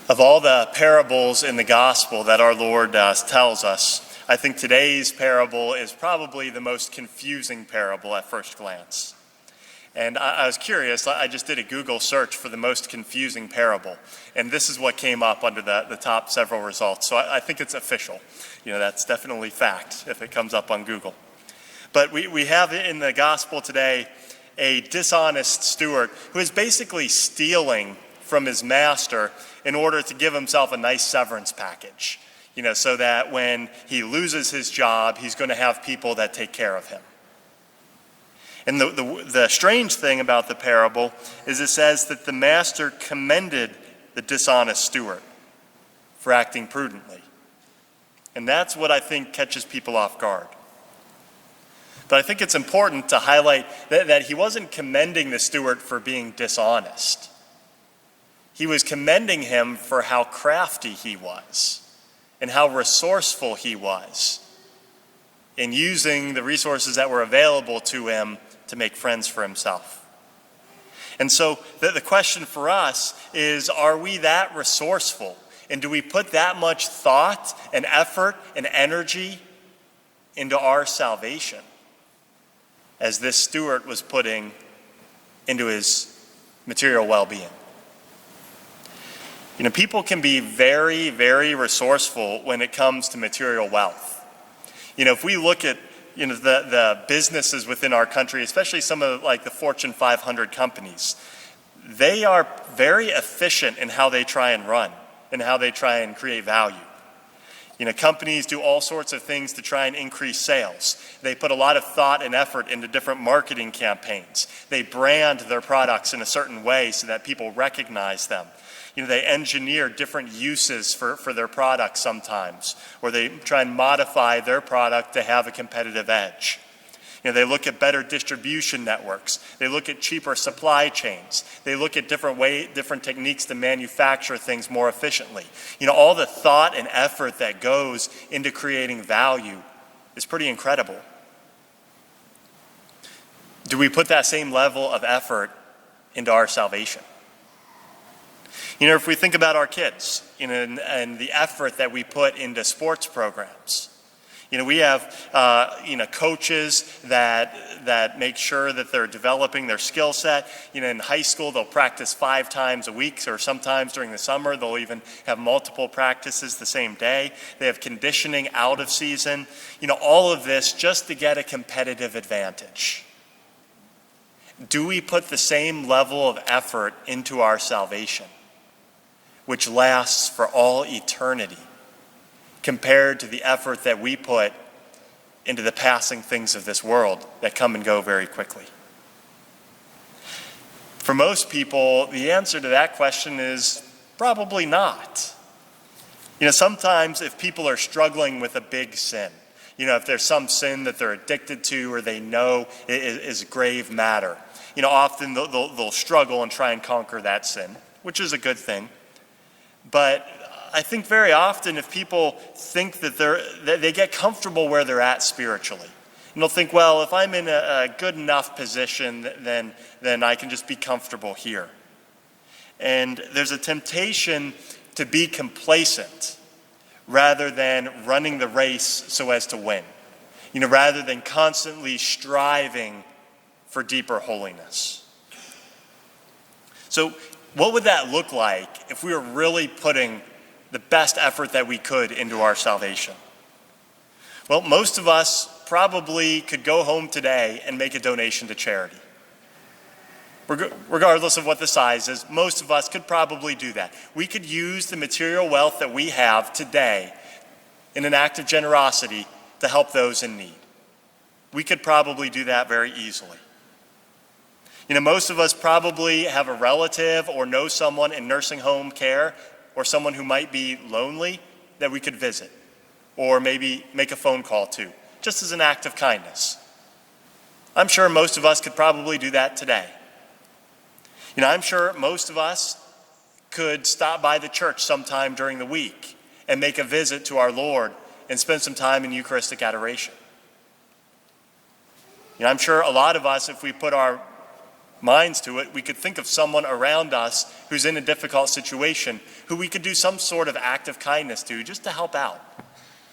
Of all the parables in the gospel that our Lord tells us, I think today's parable is probably the most confusing parable at first glance. And I was curious, I just did a Google search for the most confusing parable, and this is what came up under the top several results. So I think it's official. That's definitely fact if it comes up on Google. But we have in the gospel today a dishonest steward who is basically stealing from his master in order to give himself a nice severance package, so that when he loses his job, he's going to have people that take care of him. And the strange thing about the parable is it says that the master commended the dishonest steward for acting prudently. And that's what I think catches people off guard. But I think it's important to highlight that he wasn't commending the steward for being dishonest. He was commending him for how crafty he was and how resourceful he was in using the resources that were available to him to make friends for himself. And so the question for us is, are we that resourceful? And do we put that much thought and effort and energy into our salvation as this steward was putting into his material well-being? People can be very, very resourceful when it comes to material wealth. If we look at the businesses within our country, especially some of the Fortune 500 companies, they are very efficient in how they try and run and how they try and create value. Companies do all sorts of things to try and increase sales. They put a lot of thought and effort into different marketing campaigns. They brand their products in a certain way so that people recognize them. They engineer different uses for their products sometimes, or they try and modify their product to have a competitive edge. They look at better distribution networks. They look at cheaper supply chains. They look at different techniques to manufacture things more efficiently. All the thought and effort that goes into creating value is pretty incredible. Do we put that same level of effort into our salvation? If we think about our kids, and the effort that we put into sports programs, we have, coaches that make sure that they're developing their skill set. In high school, they'll practice 5 times a week, or sometimes during the summer, they'll even have multiple practices the same day. They have conditioning out of season. All of this just to get a competitive advantage. Do we put the same level of effort into our salvation, which lasts for all eternity, compared to the effort that we put into the passing things of this world that come and go very quickly? For most people, the answer to that question is probably not. Sometimes if people are struggling with a big sin, if there's some sin that they're addicted to or they know is a grave matter, often they'll struggle and try and conquer that sin, which is a good thing. But I think very often if people think that they get comfortable where they're at spiritually, and they'll think, well, if I'm in a good enough position, then I can just be comfortable here. And there's a temptation to be complacent rather than running the race so as to win, rather than constantly striving for deeper holiness. So what would that look like if we were really putting the best effort that we could into our salvation? Well, most of us probably could go home today and make a donation to charity. Regardless of what the size is, most of us could probably do that. We could use the material wealth that we have today in an act of generosity to help those in need. We could probably do that very easily. Most of us probably have a relative or know someone in nursing home care or someone who might be lonely that we could visit or maybe make a phone call to, just as an act of kindness. I'm sure most of us could probably do that today. I'm sure most of us could stop by the church sometime during the week and make a visit to our Lord and spend some time in Eucharistic adoration. I'm sure a lot of us, if we put our minds to it, we could think of someone around us who's in a difficult situation who we could do some sort of act of kindness to, just to help out,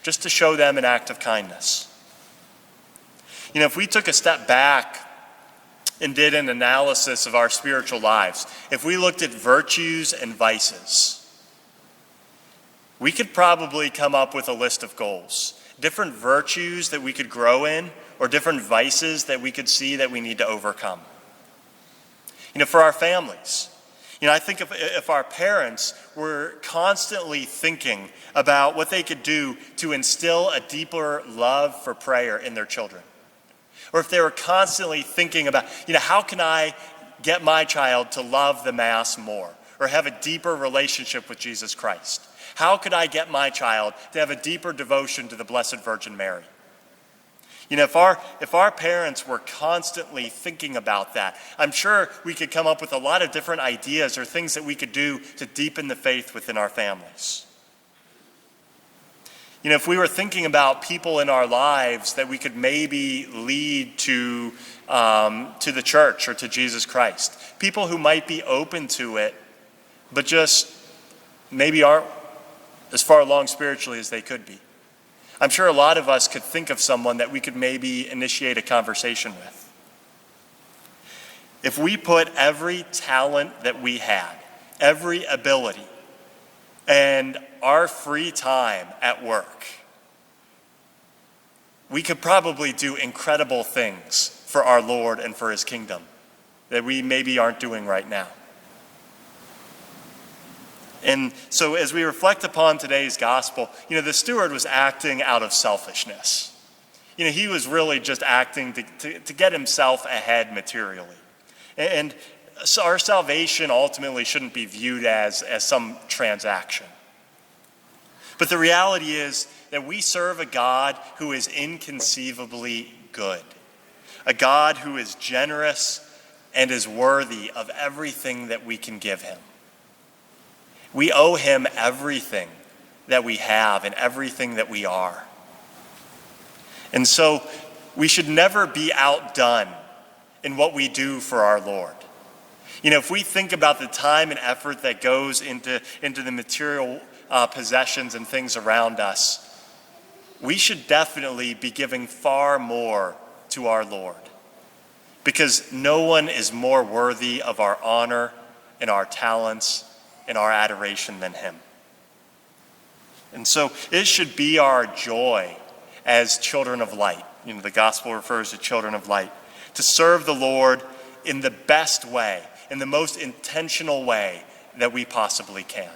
just to show them an act of kindness. If we took a step back and did an analysis of our spiritual lives, if we looked at virtues and vices, we could probably come up with a list of goals, different virtues that we could grow in, or different vices that we could see that we need to overcome. For our families, I think if our parents were constantly thinking about what they could do to instill a deeper love for prayer in their children, or if they were constantly thinking about, how can I get my child to love the Mass more, or have a deeper relationship with Jesus Christ? How could I get my child to have a deeper devotion to the Blessed Virgin Mary? If our parents were constantly thinking about that, I'm sure we could come up with a lot of different ideas or things that we could do to deepen the faith within our families. If we were thinking about people in our lives that we could maybe lead to the church or to Jesus Christ, people who might be open to it, but just maybe aren't as far along spiritually as they could be. I'm sure a lot of us could think of someone that we could maybe initiate a conversation with. If we put every talent that we had, every ability, and our free time at work, we could probably do incredible things for our Lord and for his kingdom that we maybe aren't doing right now. And so as we reflect upon today's gospel, the steward was acting out of selfishness. He was really just acting to get himself ahead materially. And so our salvation ultimately shouldn't be viewed as some transaction. But the reality is that we serve a God who is inconceivably good, a God who is generous and is worthy of everything that we can give him. We owe him everything that we have and everything that we are. And so we should never be outdone in what we do for our Lord. If we think about the time and effort that goes into the material possessions and things around us, we should definitely be giving far more to our Lord, because no one is more worthy of our honor and our talents and our adoration than him. And so it should be our joy as children of light. The gospel refers to children of light, to serve the Lord in the best way, in the most intentional way that we possibly can.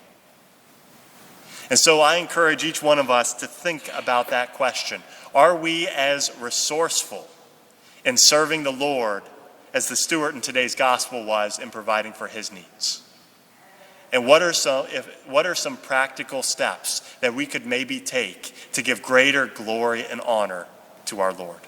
And so I encourage each one of us to think about that question. Are we as resourceful in serving the Lord as the steward in today's gospel was in providing for his needs? And what are some practical steps that we could maybe take to give greater glory and honor to our Lord?